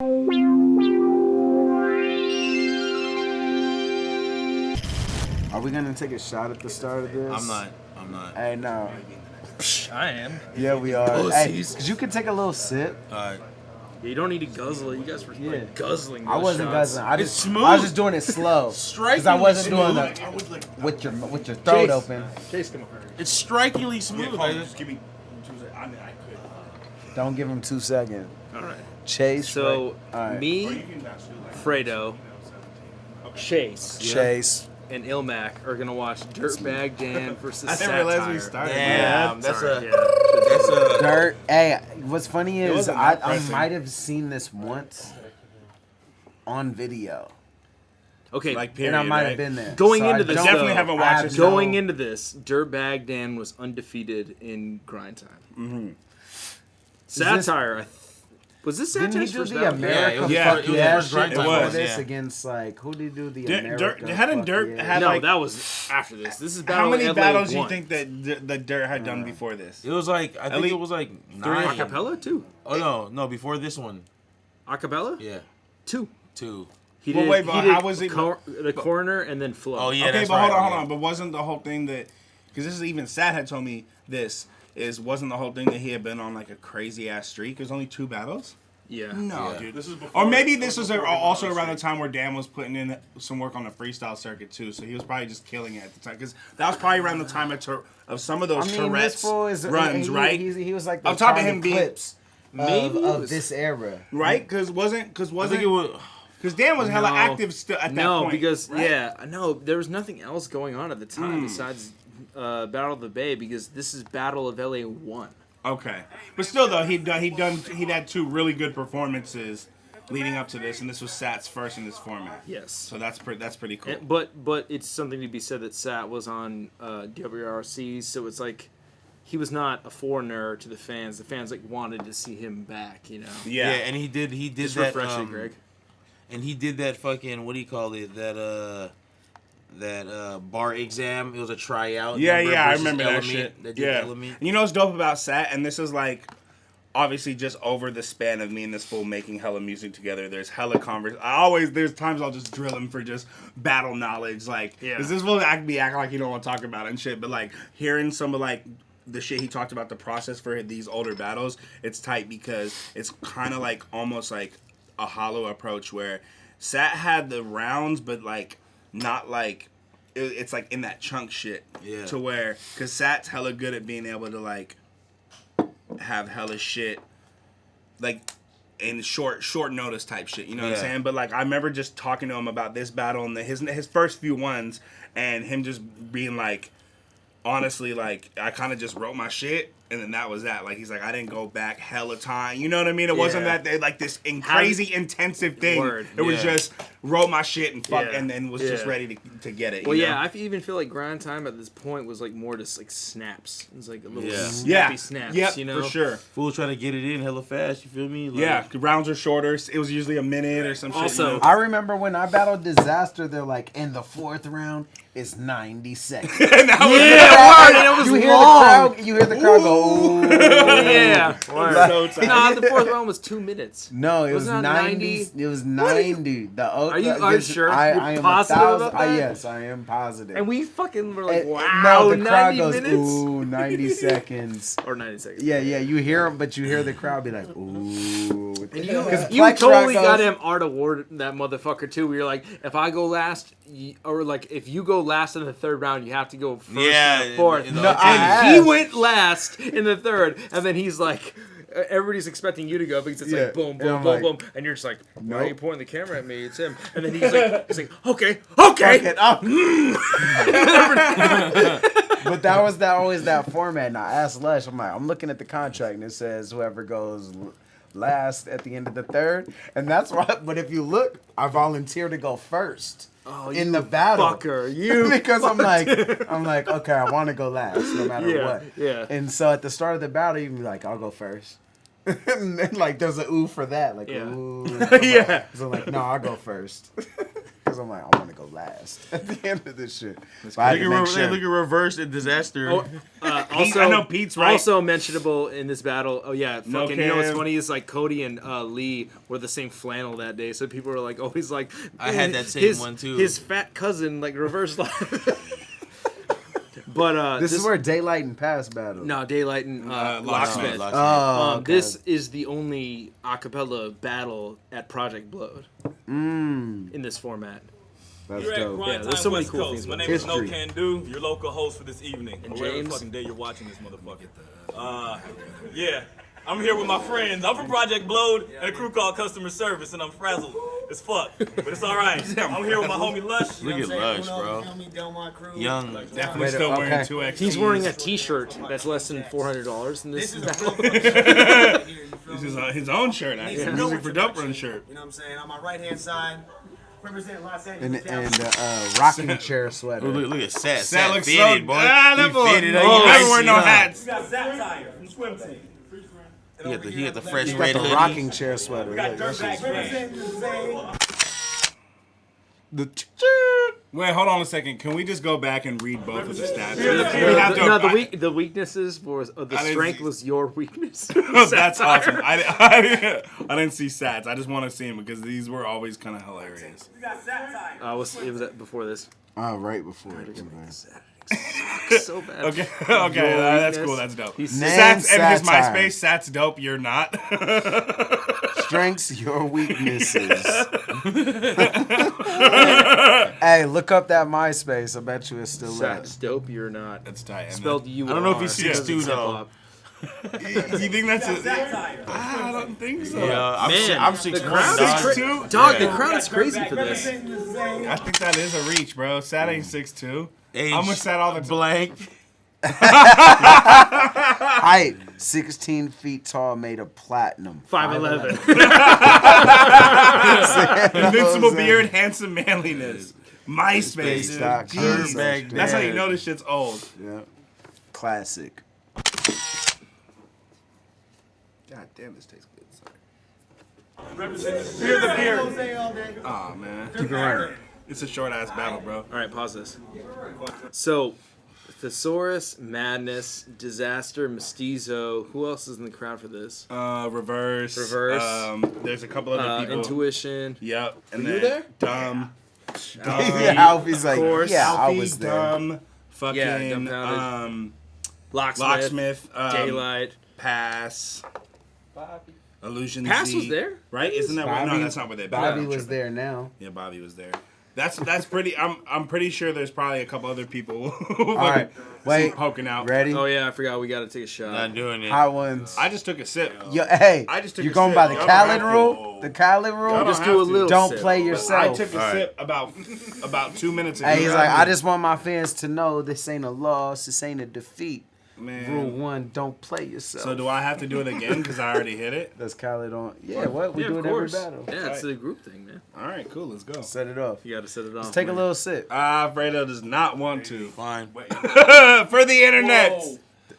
Are we gonna take a shot at the start of this? I'm not. Hey, no. I am. Yeah, we are. Hey, cause you can take a little sip. Alright. You don't need to guzzle it. You guys were like guzzling. I wasn't shots. guzzling. I It's just, smooth. I was just doing it slow. Cause I wasn't doing smooth. the with your throat Chase. open. Chase, come over. It's strikingly smooth. Just give me 2 seconds. I could. Don't give him 2 seconds. All right. Chase. So All right. me, Fredo, Chase, Chase. and Illmac are gonna watch Dirtbag Dan versus I Satire. didn't realize we started. Damn, that's Sorry, a. yeah. That's a. Dirt. Hey, what's funny is wasn't I that pressing. might have seen this once on video, Okay. Like, period, and I might right? have been there. Going So into I this, don't- Definitely though, haven't I watched have it. Going no- into this, Dirtbag Dan was undefeated in grind time. Mm-hmm. Satire. Was this Didn't he Satire's do first the battle? America Yeah, Fuck it was Yeah his first shit grind time. before It was, this yeah. against like who did he do the Dirt- America? Dirt- hadn't Fuck Dirt Yeah? had- No, like- that was after this. This is How battle many LA battles do you won. think that the Dirt had done before this? It was like I think least it was like 9. Acapella? Two. Oh no, before this one. Acapella? Yeah, Two. 2. He Well, did, wait, but he did how was it- the coroner and then flow. Oh yeah, Okay, that's but right. hold on. But wasn't the whole thing that, because this is even Sat had told me this, wasn't the whole thing that he had been on like a crazy ass streak? There's only 2 battles? Yeah. No, Yeah. dude. This is before, Or maybe this was also around the time where Dan was putting in some work on the freestyle circuit too, so he was probably just killing it at the time. Because that was probably around the time of some of those I mean, Tourette's this fool is runs, he, right? He was like the On top of Charlie him being- Clips Maybe it of was- this era. Right? Because I think it wasn't was. because Dan was hella No. active still at that No, point. because right? yeah, no, there was nothing else going on at the time besides Battle of the Bay, because this is Battle of LA 1. Okay, but still though he'd had 2 really good performances leading up to this, and this was Sat's first in this format. Yes. So that's pretty cool. But it's something to be said that Sat was on WRC, so it's like he was not a foreigner to the fans. The fans like wanted to see him back, you know. Yeah, Yeah. and he did Just that. refresh it, Greg. And he did that fucking what do you call it? That bar exam. It was a tryout. Yeah, I versus remember that Element. shit. That did Yeah. Element. And you know what's dope about Sat? And this is like, obviously just over the span of me and this fool making hella music together, there's hella there's times I'll just drill him for just battle knowledge. Like, Yeah. cause this will acting like you don't want to talk about it and shit, but like hearing some of like the shit he talked about, the process for these older battles, it's tight because it's kind of like almost like a hollow approach where Sat had the rounds, but like not like it's like in that chunk shit. Yeah. To where, cause Sat's hella good at being able to like have hella shit like in short notice type shit. You know what I'm Yeah. saying? But like I remember just talking to him about this battle and his first few ones, and him just being like, honestly, like I kind of just wrote my shit. And then that was that. Like, he's like, I didn't go back hella time. You know what I mean? It wasn't Yeah. that they, like this crazy intensive thing. Word. It was Yeah. just wrote my shit and fuck, Yeah. and then was just Yeah. ready to get it. Well, you yeah, know? I even feel like grind time at this point was like more just like snaps. It was like a little Yeah. snappy snaps, Yep, you know? for sure. Fool trying to get it in hella fast. You feel me? Like, Yeah, rounds are shorter. It was usually a minute or some shit. Also- You know? I remember when I battled Disaster, they're like, in the 4th round, it's 90 seconds. Yeah, word, and it was you hear long. you hear the crowd go, ooh. Yeah, word. So tight. No, the 4th round was 2 minutes. No, it was Wasn't that 90. 90? It was 90. Are you sure? I You're am positive 1,000. about that? Yes, I am positive. And we fucking were like, And- wow, no, the crowd 90 goes, minutes? ooh, 90 seconds. Or 90 seconds. Yeah, you hear them, but you hear the crowd be like, ooh. And you 'Cause you Plex totally Rock got goes- him art award that motherfucker too. Where you're like, if I go last, or like if you go last in the 3rd round, you have to go first Yeah, in the 4th. in the- No, I and he asked. went last in the 3rd, and then he's like, everybody's expecting you to go because it's Yeah, like boom, and boom, I'm boom, like, boom, and you're just like, why are you nope. pointing the camera at me? It's him. And then he's like, okay. Fuck it up. But that was always that format. And I asked Lush, I'm looking at the contract and it says whoever goes last at the end of the 3rd. And that's why, but if you look, I volunteered to go first. Oh, in you the battle, fucker, you because I'm like, okay, I want to go last no matter Yeah, what. yeah. And so at the start of the battle, you'd be like, I'll go first. And then like there's a ooh for that, like Yeah. ooh. Yeah. So I'm like, no, I'll go first. because I'm like, I want to go last at the end of this shit. But I had to make sure. Look at reverse and disaster. Oh, also, I know Pete's right. Also mentionable in this battle. Oh yeah, No fucking. You know what's Cam. funny is like Cody and Lee were the same flannel that day, so people were like always like. I had that same one too. His fat cousin like reverse life. But This is where Daylight and Pass battle. no Daylight and Locksmith. Locksmith. Oh, okay. This is the only acapella battle at Project Blowed in this format. That's You're at dope. Grind Yeah, there's Time so many West cool Coast. things My about name is No history. Can Do, your local host for this evening. And Or whatever James. fucking day you're watching this motherfucker. Yeah, I'm here with my friends. I'm from Project Blowed and a crew called Customer Service, and I'm frazzled as fuck. But it's all right. I'm here with my homie Lush. Look at Lush, bro. Young. Definitely still wearing okay. 2X. He's wearing a T-shirt that's less than $400 in this battle. This is his own shirt, actually. Yeah. Music for Dope Run shirt. You know what I'm saying? On my right hand side, representing Los Angeles. And rocking chair sweater. Oh, look at Sat. That Sat looks fitted, so boy. that He boy. fitted Oh, up. never wear no Yeah. hats. We got Satire from Swim Team. He had the fresh He got red the hoodie. rocking chair sweater. We got Look, that's DIRTBAG just- fans. the Wait, hold on a second. Can we just go back and read both of the stats? We have to- No, the weaknesses was the I didn't strength see- was your weakness. That's awesome. I didn't see stats. I just want to see them because these were always kind of hilarious. We got Satire. It was before this. right before it. So bad. Okay, okay, that's cool. That's dope. He's Name Sats and his Satire. MySpace. Sats dope. You're not. Strengths, your weaknesses. Hey, look up that MySpace. I bet you it's still That's up. dope. You're not. That's tight. Spelled U. I don't know if he's 6'2" though. You think that's a? Satire. I don't think so. Yeah, Man, I'm the 6'1", crowd dog. is 6'2"? Dog, the crowd is crazy for this. I think that is a reach, bro. Sat ain't 6'2". Age I'm with Sat all the time. blank. Height, 16 feet tall, made of platinum. 5'11". Invincible beard, handsome manliness. MySpace, dude. Stock Jeez. concept. That's how you know this shit's old. Yeah. Classic. God damn, this tastes good. Sorry. Representing Beer the Beard. Aw, man. Keep it running. It's a short ass battle, bro. All right, pause this. So, Thesaurus, Madness, Disaster, Mestizo. Who else is in the crowd for this? Reverse. Reverse. There's a couple other people. Intuition. Yep. And Were you then there? Dumb. Yeah, Alfie's like, course. yeah, I Alfie, was there. Dumb. Fucking. Yeah, Dumbfounded. Locksmith. Locksmith. Daylight. Pass. Illusion Pass Z. was there? Right? Isn't that where? No, that's not where they. Bobby yeah, was there now. Yeah, Bobby was there. That's pretty. I'm pretty sure there's probably a couple other people. All right, wait. poking out. Ready? Oh yeah, I forgot. We got to take a shot. Not doing it. Hot ones. I just took a sip. Yo, hey, I just took you a going sip. by the Y'all don't Khaled have to. rule? The Khaled rule? Y'all Just don't do a have to. little. Don't sip. play I yourself. took a sip about 2 minutes ago. Hey, he's like, I just want my fans to know this ain't a loss, this ain't a defeat. Man. Rule 1, don't play yourself. So do I have to do it again because I already hit it? That's Khaled on. Yeah, what? We Yeah, do of it every course. battle. Yeah, it's a group thing, man. All right, cool. Let's go. Set it off. You got to set it off. Let's take a man. little sip. Fredo does not want to. Fine. For the internet.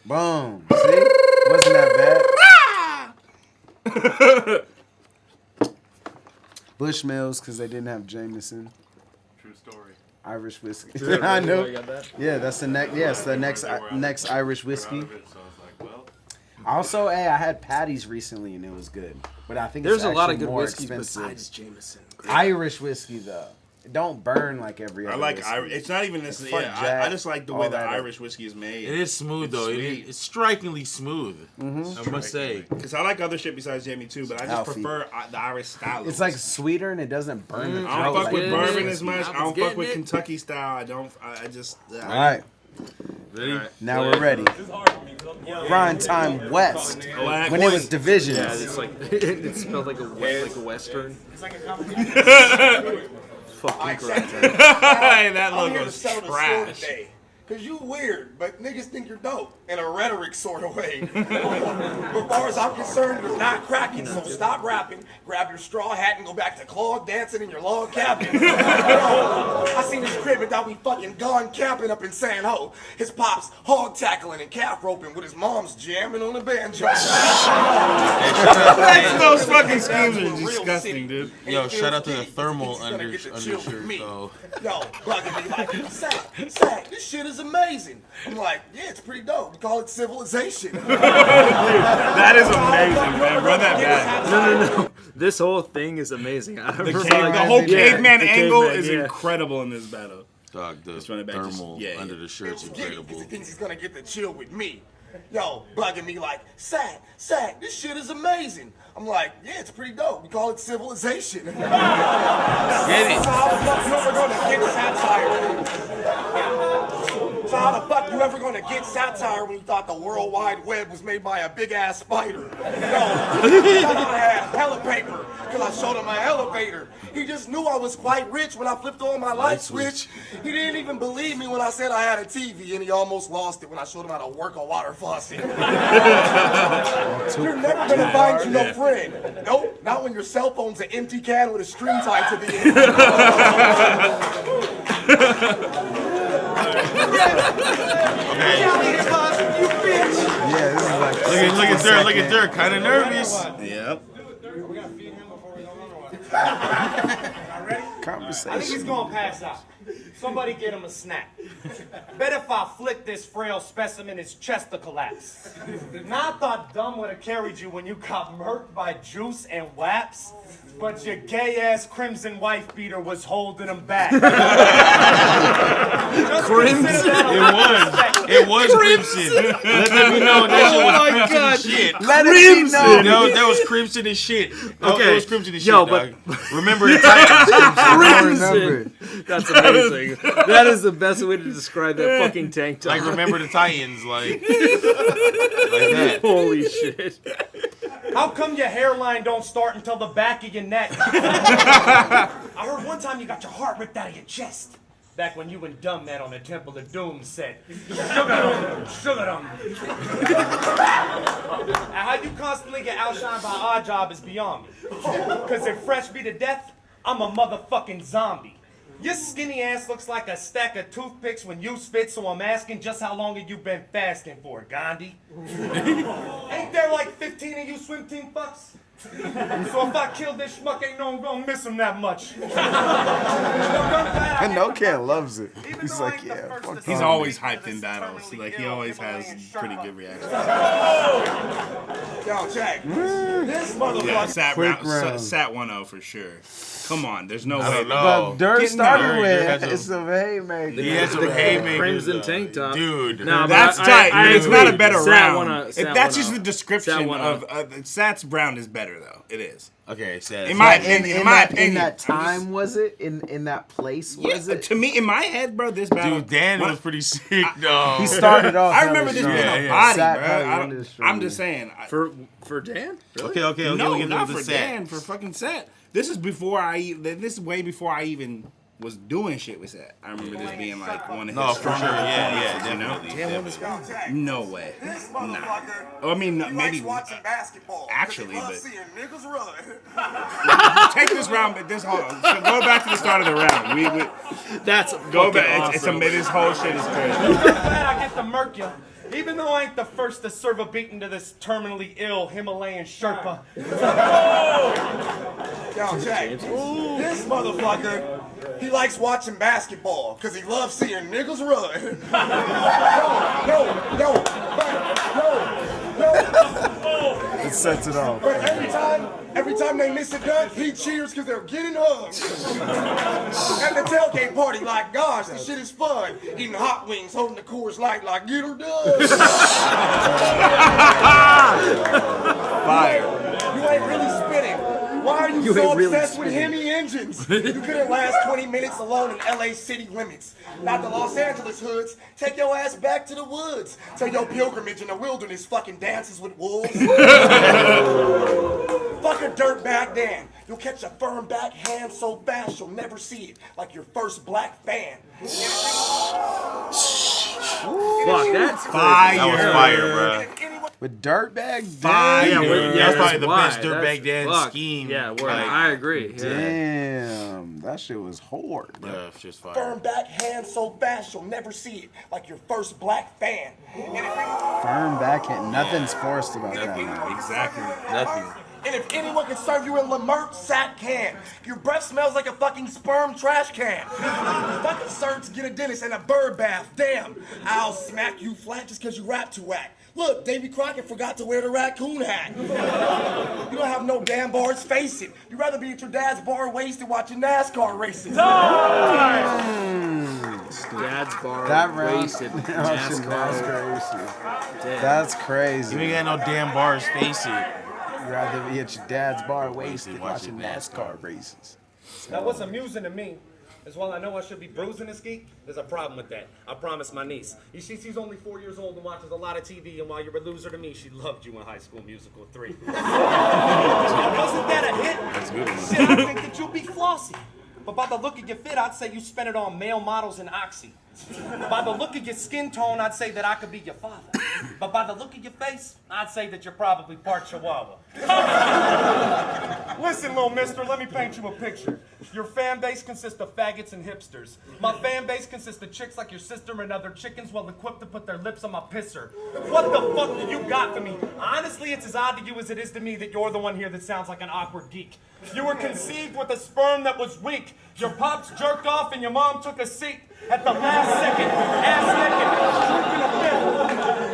Boom. See? Wasn't that bad? Bushmills, because they didn't have Jameson. True story. Irish whiskey. Yeah, I you know. got that? Yeah, that's the next. Yes, the next Irish whiskey. So I was like, well. Also, hey, I had Patty's recently and it was good, but I think There's it's a lot of actually good more whiskeys expensive. besides Jameson. Irish whiskey though, it don't burn like every other. I like whiskey. Irish. It's not even this. Fuck Yeah, Jack, I just like the way all the that. Irish whiskey is made. It is smooth though. sweet. It's strikingly smooth. I must say. Because I like other shit besides Jamie too, but I just Alfie. prefer the Irish style. It's like sweeter and it doesn't burn the throat. I don't fuck like with getting bourbon it. as much. I I don't was fuck getting with it. Kentucky style. I just. All right, Ready? now we're ready. This is hard for me. 'Cause I'm Grind time West. Black When it was divisions. Yeah, it's like it smelled like a western. It's like a competition. Fucking correct. Hey, that logo is trash. Cause you weird, but niggas think you're dope in a rhetoric sort of way. As far as I'm concerned, you're not cracking, so stop rapping, grab your straw hat and go back to clog dancing in your log cabin. I seen his crib and thought we fucking gone camping up in San Ho. His pops hog tackling and calf roping with his mom's jamming on the banjo. Those fucking schemes are disgusting, dude. Yo, shout out to the thermal undershirt though. Yo, bugging me like, Sack, this shit is amazing. I'm like, yeah, it's pretty dope. We call it civilization. That is amazing, man. Run that back. No. This whole thing is amazing. The whole caveman angle is yeah. incredible in this battle. Dog, the run it back, thermal yeah. under the shirt's incredible. He thinks he's gonna get to chill with me. Yo, bugging me like, Sack, this shit is amazing. I'm like, yeah, it's pretty dope. We call it civilization. Get it. So how the fuck you ever gonna get satire? So how the fuck you ever gonna get satire when you thought the World Wide Web was made by a big ass spider? Yo, I thought I had hella paper because I showed him my elevator. He just knew I was quite rich when I flipped on my light switch. He didn't even believe me when I said I had a TV, and he almost lost it when I showed him how to work a water faucet. You're never gonna find you no friend. Nope, not when your cell phone's an empty can with a string tied to the end. Yeah, this is like. Look at Dirk, kind of nervous. Yep. Conversation. I think he's gonna pass out. Somebody get him a snack. Bet if I flick this frail specimen, his chest to collapse. Now I thought dumb would have carried you when you got murked by Juice and Waps, but your gay-ass crimson wife beater was holding him back. Crimson? It was Crimson. Let me know that shit was crimson as shit. Let it be known. No, that was Crimson as shit. Okay. That was Crimson as shit, Yo, dog. Remember the Titans. Crimson. That's amazing. That is the best way to describe that fucking tank top. Like, remember the Titans, like that. Holy shit. How come your hairline don't start until the back of your neck? I heard one time you got your heart ripped out of your chest. Back when you and Dumb met on the Temple of Doom set. Sugar-dum. And how you constantly get outshined by Odd Job is beyond me. Because if Fresh be to death, I'm a motherfucking zombie. Your skinny ass looks like a stack of toothpicks when you spit, so I'm asking just how long have you been fasting for, Gandhi? Ain't there like 15 of you swim team fucks? So if I kill this schmuck, ain't no one gonna miss him that much. And No Can loves it. He's like, yeah, fuck He's off. always hyped in battles. Like, he always has pretty good reactions. Yo, check. This motherfucker. Yeah, Sat Quick round. Sat 1-0 for sure. Come on, there's no I way. don't know. But Dirt Get started Dirt with has a- it's some haymakers. He had some haymakers. Crimson tank top. Dude. No, but That's I- tight. I It's agree. not a better Sat round. wanna- Sat That's wanna- just the description Sat wanna- of Sat's Brown is better though. It is. Okay, sad. In my In, opinion. in, In my that, opinion. in that time, was it? In that place, was Yeah, it? to me, in my head, bro, this battle. Dude, Dan when was pretty sick, though. He started off. I remember this hella being strong. a body, Sat bro. probably I wanted don't- to strong. I'm just saying. For Dan? Really? Okay, No, we'll get not to for the set. Dan. For fucking Set. This is before This is way before I even was doing shit with Set. I remember this being like one of his. No, for sure. stronger Yeah, performances, you know? definitely. No way. This Nah. motherfucker. Oh, I mean, He maybe. likes watching basketball. 'Cause actually, he loves but- seeing niggas run. Take this round, but this whole. So go back to the start of the round. We That's go fucking back. awesome. This whole shit is crazy. I'm glad I get to murk you. Even though I ain't the first to serve a beating to this terminally ill Himalayan Sherpa. Yo, check. This motherfucker, he likes watching basketball because he loves seeing niggas run. No. It sets it off. But every time they miss a dunk, he cheers because they're getting hugged. At the tailgate party, like, gosh, this shit is fun. Eating hot wings, holding the Coors Light like, get her done. Fire. You ain't really spitting. Why are you so ain't really obsessed with spitting. Hemi engines? You couldn't last 20 minutes alone in LA city limits. Not the Los Angeles hoods. Take your ass back to the woods. Tell your pilgrimage in the wilderness fucking dances with wolves. Fuck motherfucker Dirtbag Dan. You'll catch a firm backhand so fast you'll never see it, like your first black fan. Fuck, that's Fire. That was fire, bro. With Dirtbag, Fire. damn. That's probably the why. best Dirtbag Dan Fuck. scheme. Yeah, word. Like, I agree. Yeah. Damn, that shit was hard. yeah, it's just fire. Firm backhand so fast you'll never see it, like your first black fan. Firm backhand, nothing's forced about that. Man. Exactly. Nothing. And if anyone can serve you in Lamert, Sat can. Your breath smells like a fucking sperm trash can. Fucking certs get a dentist and a bird bath. Damn, I'll smack you flat just because you rap too whack. Look, Davy Crockett forgot to wear the raccoon hat. You don't have no damn bars, face it. You'd rather be at your dad's bar wasted watching NASCAR races. Dad's bar That round, wasted. that's NASCAR. crazy. That's crazy. You ain't got no damn bars, face it. You'd rather be at your dad's bar wasted watching NASCAR races. Now, what's amusing to me is while I know I should be bruising this geek, there's a problem with that. I promised my niece. You see, she's only 4 years old and watches a lot of TV, and while you're a loser to me, she loved you in High School Musical 3. Wasn't that a hit? That's good. Shit, I think that you'll be flossy. But by the look of your fit, I'd say you spent it on male models and Oxy. By the look of your skin tone, I'd say that I could be your father. But by the look of your face, I'd say that you're probably part Chihuahua. Listen, little mister, let me paint you a picture. Your fan base consists of faggots and hipsters. My fan base consists of chicks like your sister and other chickens well equipped to put their lips on my pisser. What the fuck do you got for me? Honestly, it's as odd to you as it is to me that you're the one here that sounds like an awkward geek. You were conceived with a sperm that was weak. Your pops jerked off and your mom took a seat at the last second, ass naked, drinking a pill.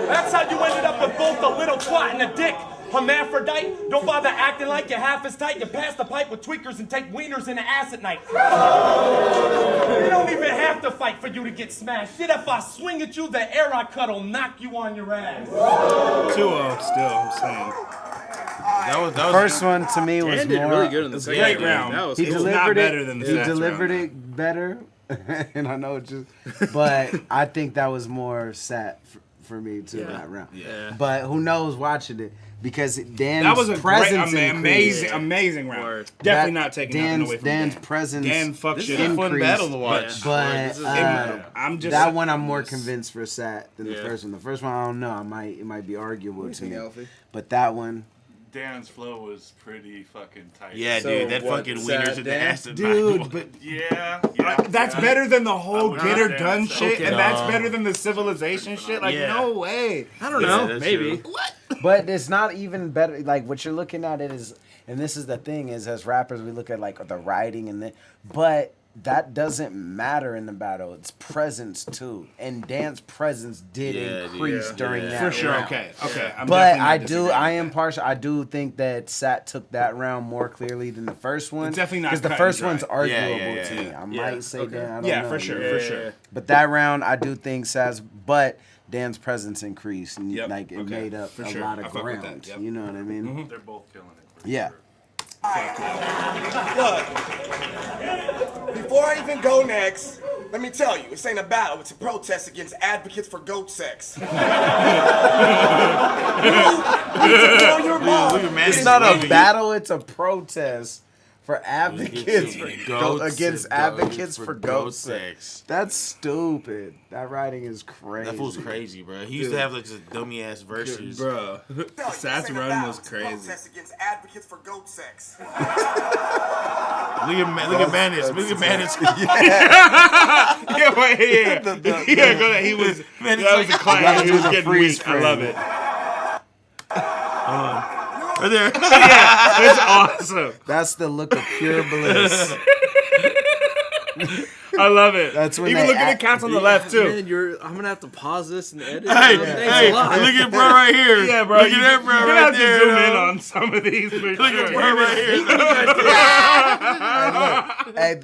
That's how you ended up with both a little twat and a dick. Hermaphrodite, don't bother acting like you're half as tight. You pass the pipe with tweakers and take wieners in the ass at night. You don't even have to fight for you to get smashed. Shit, if I swing at you, the air I cut will knock you on your ass. 2-0 still, I'm saying. That was First one to me was Dan did more. really good in the second Great round. round. That was He It's cool. not delivered better it. than the He stats delivered round. it better, and I know it just. But I think that was more Sat for me too that round. Yeah. But who knows watching it because Dan's That was a great, presence amazing, increased. amazing round. Word. Definitely That- not taking nothing away from Dan's Dan. presence. Dan fucked This shit is a up. fun increased. battle to watch. But This is a I'm just that one I'm more convinced for Sat than the Yeah. first one. The first one I don't know. It might be arguable to me. Alfie? But that one, Dan's flow was pretty fucking tight. Yeah, So dude, that what, fucking Sad wieners in the Dan? ass. dude. But Yeah. That's better than the whole would get her not done dance. shit, Okay. and that's better than the civilization shit. Like, Yeah. no way. I don't Yeah, know. that's Maybe. true. But it's not even better. Like what you're looking at it is, and this is the thing is, as rappers we look at like the writing and but that doesn't matter in the battle. It's presence too, and Dan's presence did Yeah, increase dude. during Yeah. that. For sure. round. Okay. I'm But definitely not I disagreeing am with that. partial. I do think that Sat took that round more clearly than the first one. It's definitely not because the cut first and one's dry. arguable Yeah, to me. yeah. I Yeah, might say okay. Dan. I don't Yeah, know. for sure. Yeah, For yeah, sure. yeah. But that round, I do think Sat's, but Dan's presence increased, and Yep, like it okay, made up for a sure. lot I of fuck with ground. that, yep. You know what I mean? They're both killing it. For Yeah. sure. Look, before I even go next, let me tell you, this ain't a battle, it's a protest against advocates for goat sex. You need to tell your mom. Look at man, It's not a battle; it's a protest for advocates against advocates for goat sex. That's stupid. That writing is crazy. That fool's crazy, bro. He used to have like just dummy ass verses. Bro, Tell you, this Sat's ain't a run battle, was it's a crazy. protest against advocates for goat sex. Look at Manus. Look at Manus. Yeah, wait, yeah. Yeah, go ahead. He was. That was a class. He was getting freeze weak. I love it. Right there. It's awesome. That's the look of pure bliss. I love it. That's when even they look at act- the cats on the left too. Man, I'm gonna have to pause this and edit. Hey, Thanks hey, a lot. look at bro right here. Yeah, bro. Look at that bro You're gonna right have to there. zoom in dog. on some of these. For Look at sure. bro right here. Hey,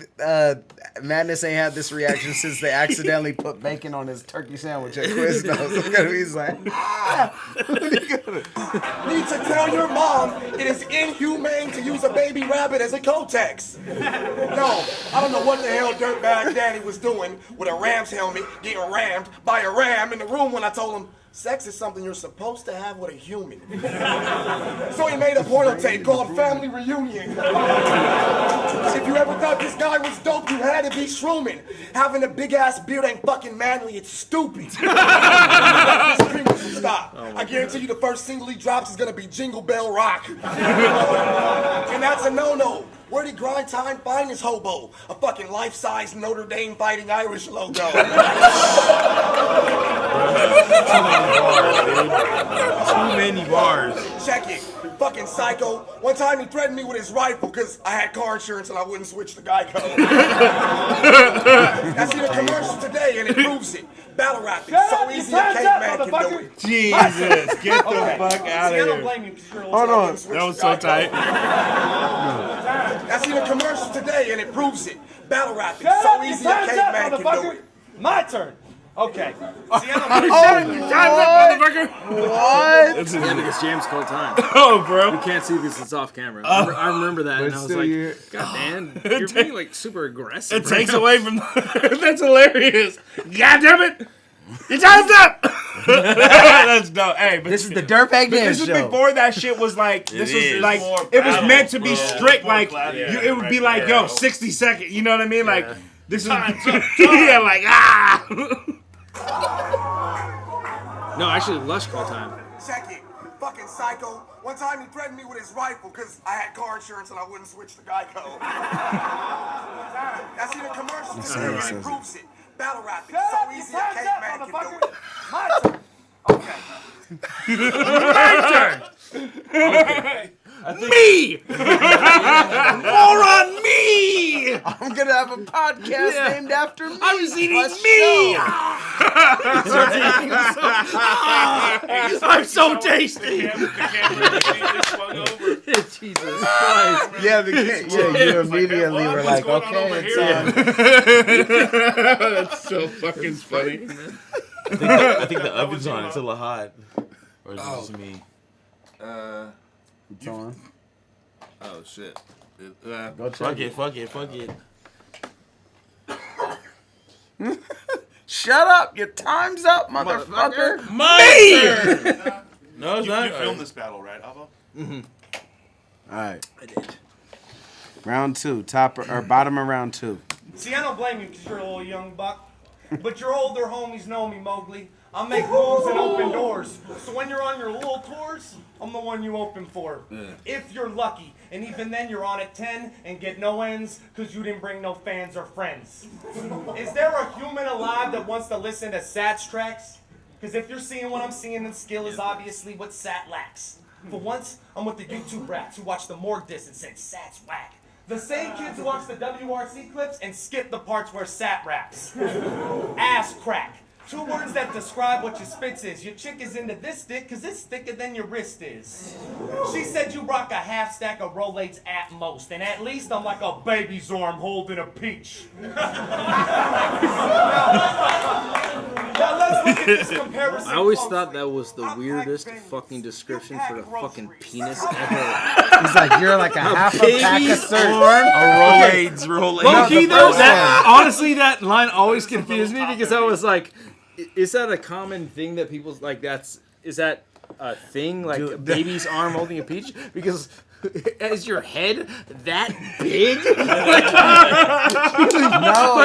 Madness ain't had this reaction since they accidentally put bacon on his turkey sandwich at Quiznos. He's like, Need to tell your mom it is inhumane to use a baby rabbit as a Kotex. No, I don't know what the hell Dirtbag Daddy was doing with a Rams helmet getting rammed by a ram in the room when I told him sex is something you're supposed to have with a human. So he made a porno tape called Family Reunion. If you ever thought this guy was dope, you had to be Shrooming. Having a big ass beard ain't fucking manly, it's stupid. Stop. I guarantee you the first single he drops is gonna be Jingle Bell Rock. And that's a no-no. Where'd he grind time find his hobo? A fucking life-size Notre Dame Fighting Irish logo. Too many bars. Check it. Fucking psycho. One time he threatened me with his rifle because I had car insurance and I wouldn't switch to Geico. I see the commercial today and it proves it. Battle rapping, so easy a caveman can do it. Jesus, get the fuck out See, I of don't here. blame you because you're a hold on. That was so tight. I see the commercial today and it proves it. Battle rapping, so easy a caveman can do it. My turn. Okay. See, I What? Yeah, because James called time. Oh, bro. You can't see this; it's off camera. I remember that, and I was still like, you- "God damn, you're being like super aggressive." It right takes now." away from. That's hilarious. God damn it! Your time's up. That's dope. Hey, but This is the Dirtbag But Dance this was Show. before that shit was like. This was is. like More it was battles, meant to be bro. strict. More Like gladiator, it would be right like, there. yo, 60 seconds. You know what I mean? Like this is yeah, like ah. No, actually, Lush called time. Check it. Fucking psycho. One time he threatened me with his rifle because I had car insurance and I wouldn't switch to Geico. I see the commercial today and it proves it. Battle rapping, so easy a caveman can do it. My turn. Okay. Me! More on me! I'm gonna have a podcast named after me. I'm eating Let's me! show. I'm so tasty! The camera just swung over. Jesus Christ! Yeah, you immediately were like, What's going on okay, over it's here? That's so fucking funny. I think the oven's on. It's a little hot. Or is it just me? It's on. Oh shit. Go check Fuck it. it. Shut up! Your time's up, motherfucker. No, it's You not. filmed this battle, right, Avo? All right. I did. Round two, bottom of round two. See, I don't blame you because you're a little young buck. But your older homies know me, Mowgli. I make moves and open doors. So when you're on your little tours, I'm the one you open for. If you're lucky. And even then you're on at 10 and get no ends because you didn't bring no fans or friends. Is there a human alive that wants to listen to Sat's tracks? Because if you're seeing what I'm seeing, then skill is obviously what Sat lacks. For once, I'm with the YouTube rats who watch the morgue disc and say Sat's whack. The same kids who watch the WRC clips and skip the parts where Sat raps. Ass crack. 2 words that describe what your spits is. Your chick is into this stick because it's thicker than your wrist is. She said you rock a half stack of Rolaids at most. And at least I'm like a baby's arm holding a peach. Now let's look at this comparison. I always closely. thought that was the I'm weirdest like Benny's. fucking description You for the pack fucking groceries. penis ever. He's like, you're like a half a pack of baby's Tshirt. Rolaids. Low key the though, first that, honestly, that line always confused me because I was like, is that a common thing that people like? Is that a thing like a baby's arm holding a peach? Because is your head that big?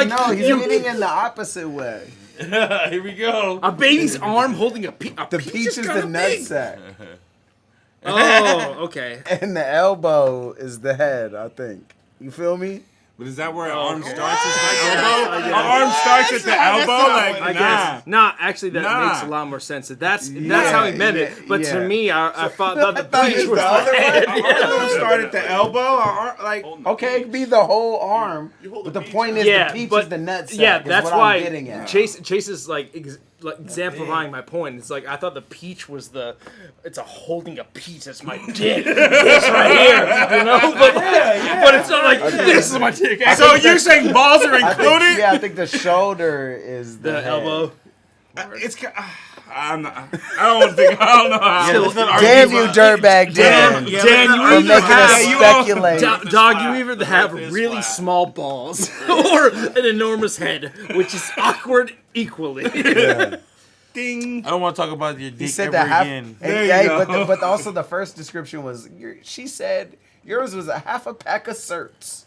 No, he's eating in the opposite way. Here we go. A baby's arm holding a peach. The peach is the nutsack, Oh, okay. and the elbow is the head. I think. You feel me? But is that where an arm starts at the elbow? An arm starts at the elbow? Like, I nah. guess. Nah, actually, that Nah. makes a lot more sense. That's how he meant it. But yeah. to me, I thought the it peach was was the other the head. way. Arm start at the elbow? Or like, Okay, it could be the whole arm, but the point is the peach is the nutsack. Yeah, is that's what why I'm getting at. Chase is like like exemplifying my point. It's like I thought the peach was it's a holding a peach. That's my dick. It's right here, you know. But it's not like this is my dick. So you're saying balls are included? I think the shoulder is the head. elbow. It's. I'm not. I don't want to think. I don't know how. Damn you, dirtbag Dan. Dan, you for either making us have speculate. dog. You either have really small balls or an enormous head, which is awkward equally. Yeah. Ding. I don't want to talk about your He dick said ever that half. again. Hey, but also the first description was she said yours was a half a pack of Tshirt.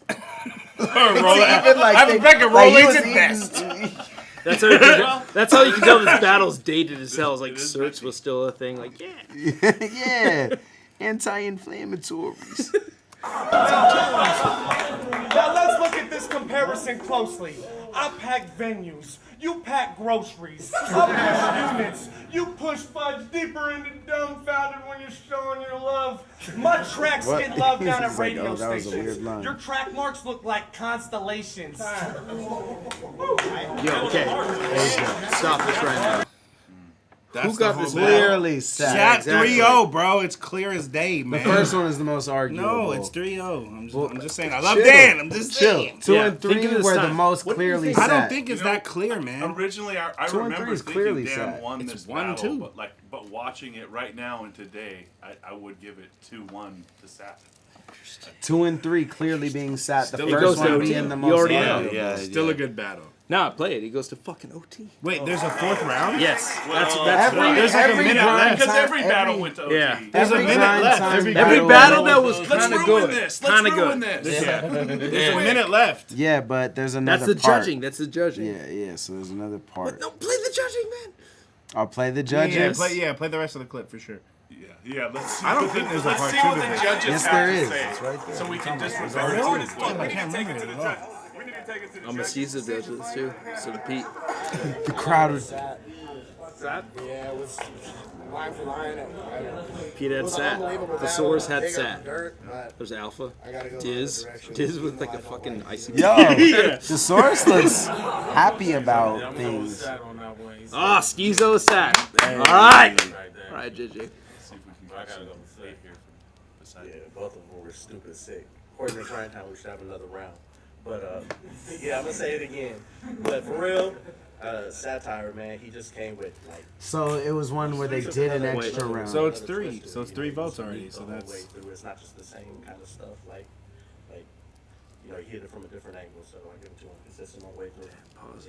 Half a pack of Rollins and best. That's how you can tell this battle's dated as hell. It's like Tshirt was still a thing. Like Yeah, anti-inflammatories. Now let's look at this comparison closely. I pack venues. You pack groceries. I push units. You push fudge deeper into dumbfounded when you're showing your love. My tracks get loved down at radio that was a weird stations. line. Your track marks look like constellations. Yo, okay. Stop this right now. Who got this Clearly Sat sad. 3-0, bro. It's clear as day, man. The first one is the most arguable. No, it's 3-0. I'm just saying. I love chill. Dan. I'm just Chill. saying. 2 Yeah, and think 3 of this were the time. most What do you clearly think? sad. I don't think it's that clear, man. Originally, I 2 and 3 remember is clearly thinking Dan sad. won It's this 1-2. battle, but watching it right now and today, I would give it 2-1 to Sat. 2 and 3 clearly being sat. The Still goes first to one OT. being the You most already know. arguable. Yeah, Still a good battle. Nah, play it. He goes to fucking OT. Wait, there's a fourth round? Yes, that's There's like a minute left. Because every battle went to OT. Yeah. There's a Every minute grind left. time Every every battle that was Let's kind of ruin good. this. Let's Kinda ruin good. this. There's a minute left. Yeah, but there's another That's the part. judging. That's the judging. Yeah, so there's another part. No, play the judging, man. I'll play the judges. Play the rest of the clip for sure. Yeah, let's see. I don't think there's a let's part see two what to the this. judges Yes, have there to is. say. It's right there. So we can disregard I it. can't remember it at all. We need to take it to the I'm a Caesar judges too. So did Pete. The crowd was. Sat. Yeah, it was line for line. Pete had Sat. The Source had Sat. Dirt, but There's Alpha. I gotta go Diz. Diz with like a fucking icy. Yo, the source looks happy about things. Ah, Schizo Sat. All right. All right, JJ. Yeah, both of them were stupid sick. According to Trying Time, we should have another round. But yeah, I'm gonna say it again. But for real, Satire, man, he just came with like. So it was one where they did an extra round. So it's 3. So it's 3 votes already. So Way that's. through. It's not just the same kind of stuff. Like you know, he hit it from a different angle. So I give it to him consistent on way through.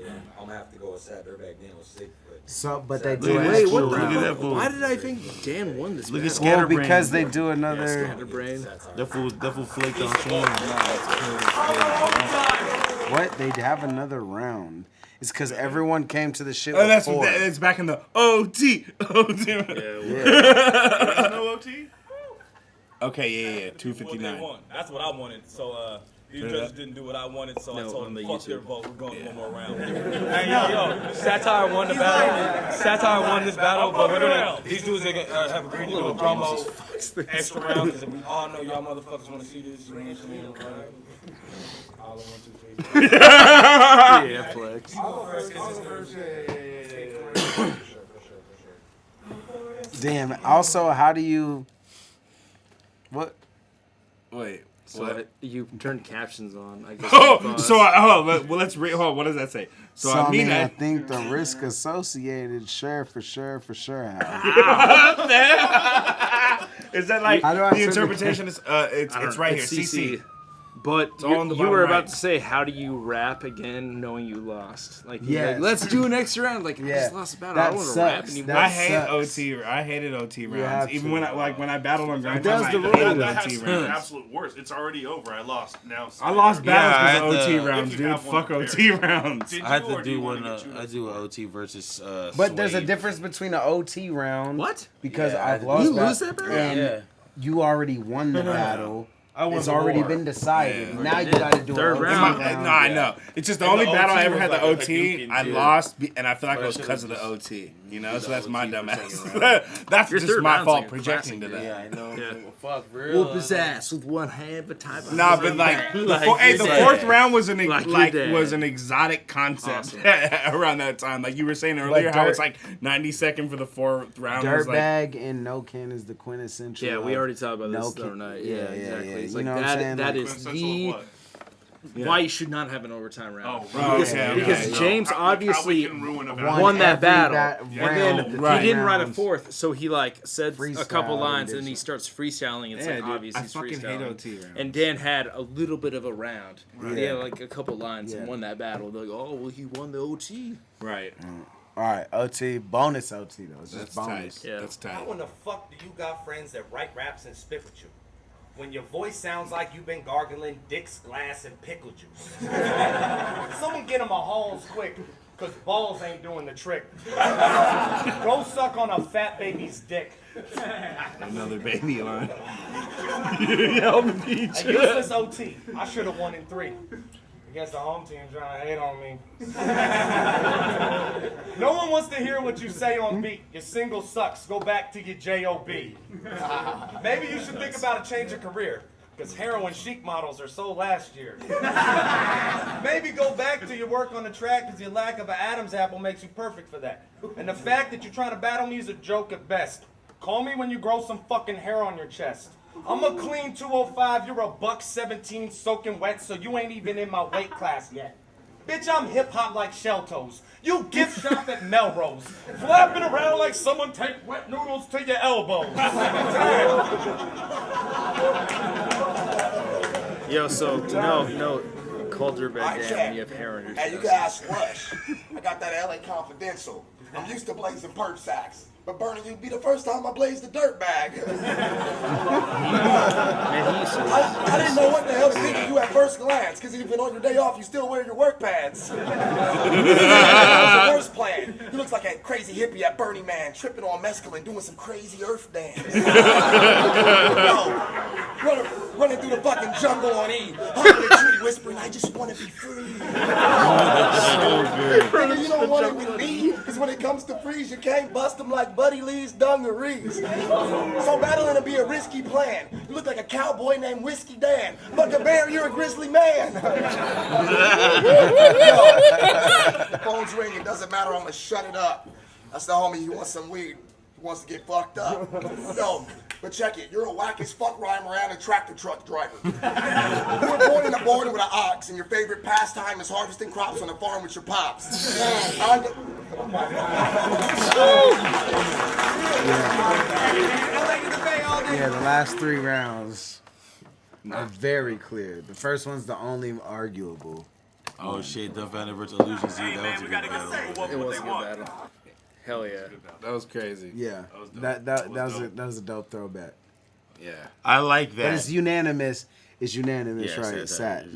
yeah, I'm gonna have to go with Sad Dirtbag. Dan was sick, but So, but they do Wait, an Wait, extra what the round. fuck? Why did I think Dan won this Look at battle? Well, Scatterbrain. because they do another. Scatterbrain. That fool flaked on Sean. What? They have another round. It's because everyone came to the shit Oh, with that's 4. it's back in the OT. There's no OT? Okay, yeah. What they 259. want. That's what I wanted. So these judges didn't do what I wanted, so I No, told on them the fuck YouTube. their vote. We're going one more round. Hey yo, Satire won the battle. Satire won this battle, but we're gonna. These dudes they have agreed to do a promo extra round because we all know y'all motherfuckers want to see this. You know what I'm saying? All in 1, 2, 3. Yeah, flex. Damn. Also, how do you? What? Wait. So you turned captions on. I guess. Oh, so let's read. Hold on, what does that say? So, I I mean, I I think the risk associated, for sure. is that like How do I the say interpretation is it's right here. CC. But all on the you bottom were about right. to say, how do you rap again knowing you lost? Like, Yeah. like, let's do an extra round. Like, I Yeah. just lost a battle. That I don't want to rap sucks. anymore. That I hate sucks. OT. I hated OT have rounds. Even to. when I battled on grind That's time, the I rule. hated That has OT to be the rounds. absolute worst. It's already over. I lost. Now I lost battles Yeah, I because of had OT to- rounds, if you dude. have one Fuck OT prepared. rounds. Did I had you, to or do you do wanna one. get you I do an OT versus. But there's a Suede. difference between an OT round. What? Because Yeah, I've I- lost You lose that battle? and Yeah. you already won the battle. It's already been decided. Yeah. Now you got to do Third it. round. No, I know. It's just the only battle I ever had the OT. I lost, and I feel like it was because of the OT. You know, so that's my dumb ass. That's Your just third my round's fault like a projecting to classic, that. I know. Yeah. Fuck, real. Whoop his ass with one hand, but type of Nah, but like, the fourth round was an was an exotic concept around that time. Like you were saying earlier, how it's like 90-second for the fourth round. DIRTBAG and No Can is the quintessential. Yeah, we already talked about No this the can- other night. yeah, Yeah, yeah, exactly. yeah. It's You like know what I'm saying? that Like, is Quintessential the what? why you should not have an overtime round. Oh, right. Because Yeah. James How we obviously can ruin a won that battle, every and then round, he right. didn't write a rounds. fourth, so he like said a couple Freestyle lines, and and then he starts freestyling. It's Yeah, like dude, obvious I he's fucking hate freestyling. OT rounds. And Dan had a little bit of a round. Right. He had like a couple lines Yeah. and won that battle. They're like, oh well, he won the OT. Right. All right, OT, bonus OT though. It's That's just bonus. tight. Yeah. That's How tight. in the fuck do you got friends that write raps and spit with you? When your voice sounds like you've been gargling Dick's glass and pickle juice. Someone get him a Halls quick, cause balls ain't doing the trick. Go suck on a fat baby's dick. Another baby line. A useless OT. I should have won in 3. I guess the home team trying to hate on me. No one wants to hear what you say on beat. Your single sucks. Go back to your J.O.B. Maybe you should think about a change of career. Because heroin chic models are sold last year. Maybe go back to your work on the track because your lack of an Adam's apple makes you perfect for that. And the fact that you're trying to battle me is a joke at best. Call me when you grow some fucking hair on your chest. I'm a clean 205, you're a $117 soaking wet, so you ain't even in my weight class yet. Bitch, I'm hip-hop like Shell Toes. You gift shop at Melrose. Flapping around like someone take wet noodles to your elbows. Yo, so no, call DIRTBAG Dan when you have hair on your Hey, you chest. guys rush. I got that LA Confidential. I'm used to blazing perp sacks. But burning you be the first time I blazed the dirt bag. Man, he used to I didn't know what the hell to think of you at first glance, because even on your day off, you still wear your work pants. That was the worst plan. He looks like a crazy hippie at Burning Man, tripping on mescaline, doing some crazy earth dance. Yo, running through the fucking jungle on E, hugging a tree, whispering, I just want to be free. So good. Nigga, you don't want it with me, because when it comes to freeze, you can't bust them like Buddy Lee's dungarees. So battling to be a risky plan. You look like a cowboy named Whiskey Dan. But the bear, you're a grizzly man. Yo, phone's ringing, doesn't matter, I'm gonna shut it up. That's the homie, he wants some weed. He wants to get fucked up. Yo, but check it, you're a whack as fuck rhymer and a tractor truck driver. You were born in a border with an ox, and your favorite pastime is harvesting crops on a farm with your pops. Yeah, the last 3 rounds are very clear. The first one's the only arguable. Oh shit, Duff Vanner versus Illusion Z. That was a good battle. It was a good battle. Hell yeah. That was crazy. Yeah, that was a dope throwback. Yeah. I like that. But it's unanimous. It's unanimous, Yeah, right? Satire.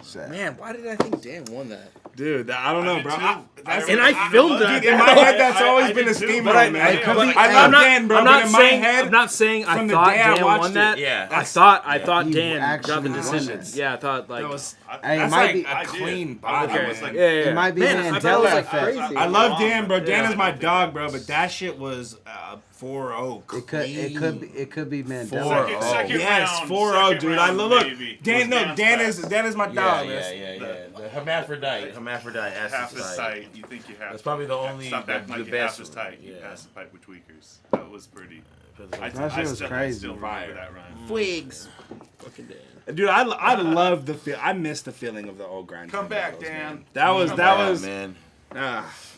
Sat. Man, why did I think Dan won that? Dude, I don't know, bro. And I filmed that. Dude, in my head, that's always been a steamroller, man. I love Dan, bro, but in my head, I'm not saying I from the thought day I Dan watched won it, that. yeah. I thought He Dan got the actually won decisions. that. Yeah, I thought like that was, Hey, it that's might like be- a clean body. okay. like- yeah. It might be Man, I thought it was Mandela like effect. crazy. I love Dan, bro. Dan Yeah. is my dog, bro. But that shit was 4-0. It could be Mandela. 4-0. Second Yes, round, 4-0, second dude. round, Look, maybe. Dan. Was No, Dan's Dan is my dog. The hermaphrodite. Half as Acid tight. You think you have? That's probably the only Stop acting like the you're half best as tight. one. You Yeah. pass the pipe with tweakers. That was pretty. That shit was crazy. Still remember that rhyme. Twigs. Fucking Dan. Dude, I love the feel. I miss the feeling of the old grind. Come back, battles, Dan. man. That was man.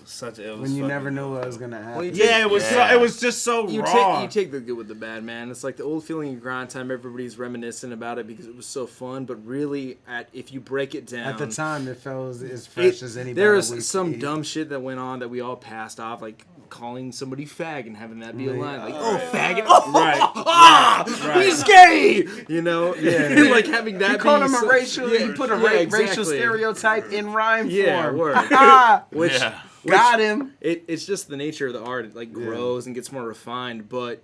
such. It was When you fucking never knew dope. what was gonna happen. Well, you Yeah, it was. Yeah. So, it was just so You raw. take the good with the bad, man. It's like the old feeling of grind time. Everybody's reminiscent about it because it was so fun. But really, if you break it down, At the time, it felt as fresh as any. there battle we was some see. dumb shit that went on that we all passed off, like calling somebody fag and having that be a Right. line, like "Oh, faggot! Oh, Right. he's gay!" You know, Yeah. like having that. You called be him a so- racial. yeah, You put a yeah, racial exactly. stereotype in rhyme Yeah, form. word. Which Yeah. Got him. it's just the nature of the art. It like grows and gets more refined. But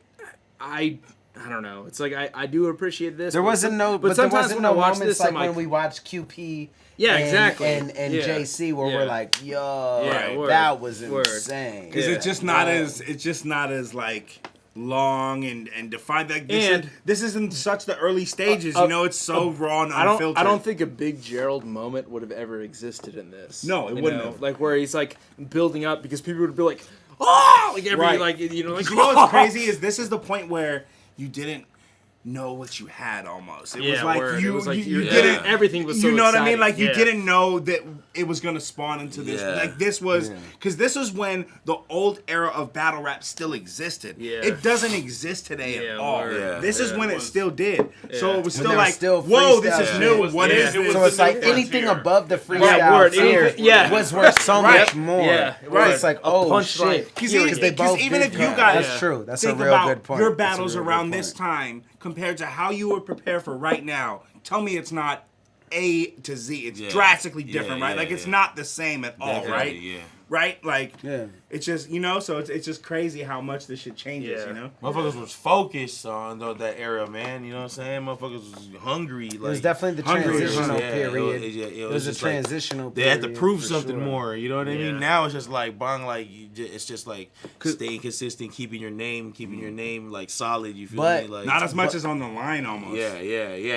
I I don't know. It's like I do appreciate this. There wasn't no, but there sometimes wasn't when I no watch moments this, like I'm when we watched QP. Yeah, and, exactly. And Yeah. JC where Yeah. we're like, yo, Yeah, word. that was Word. insane. Because it's just not as like long and defined. Like this isn't such the early stages. You know, it's so raw and unfiltered. I don't think a Big Gerald moment would have ever existed in this. No, it You wouldn't know? have. Like where he's like building up because people would be like, oh, like every Right. like you know, like You know what's crazy is this is the point where you didn't know what you had almost. It was like word. you It was like you yeah. didn't. Everything was so you know what I exciting. mean? Like you Yeah. didn't know that it was gonna spawn into this. Yeah. Like this was because this was when the old era of battle rap still existed. Yeah. It doesn't exist today Yeah, at all. word. Yeah. This is when it still did. So it was When still there was like, still whoa, this freestyle is shit. new. What Yeah. is this? So it's like Frontier. anything above the freestyle Yeah, word. tier Anything- yeah. was worth so Right. much more. Yeah, So right. it's like, A oh punchline. shit. Because both even did if you come. guys That's true. That's a think real about good point. your That's a battles real good around point. this time compared to how you would prepare for right now, tell me it's not A to Z. It's Yeah. drastically different, Yeah, right? yeah, like it's yeah. not the same at all, Definitely, right? yeah. Right? Like Yeah. it's just so it's just crazy how much this shit changes, Yeah. you know? Motherfuckers was focused on that era, man. You know what I'm saying? Motherfuckers was hungry. Like, It was definitely the hungry, transitional yeah, period. it It was a just like- transitional They period. had to prove for something sure. more. You know what I Yeah. mean? Now it's just like bang, like it's just like staying consistent, keeping your name like solid. You feel But me? Like Not as much as on the line almost. yeah,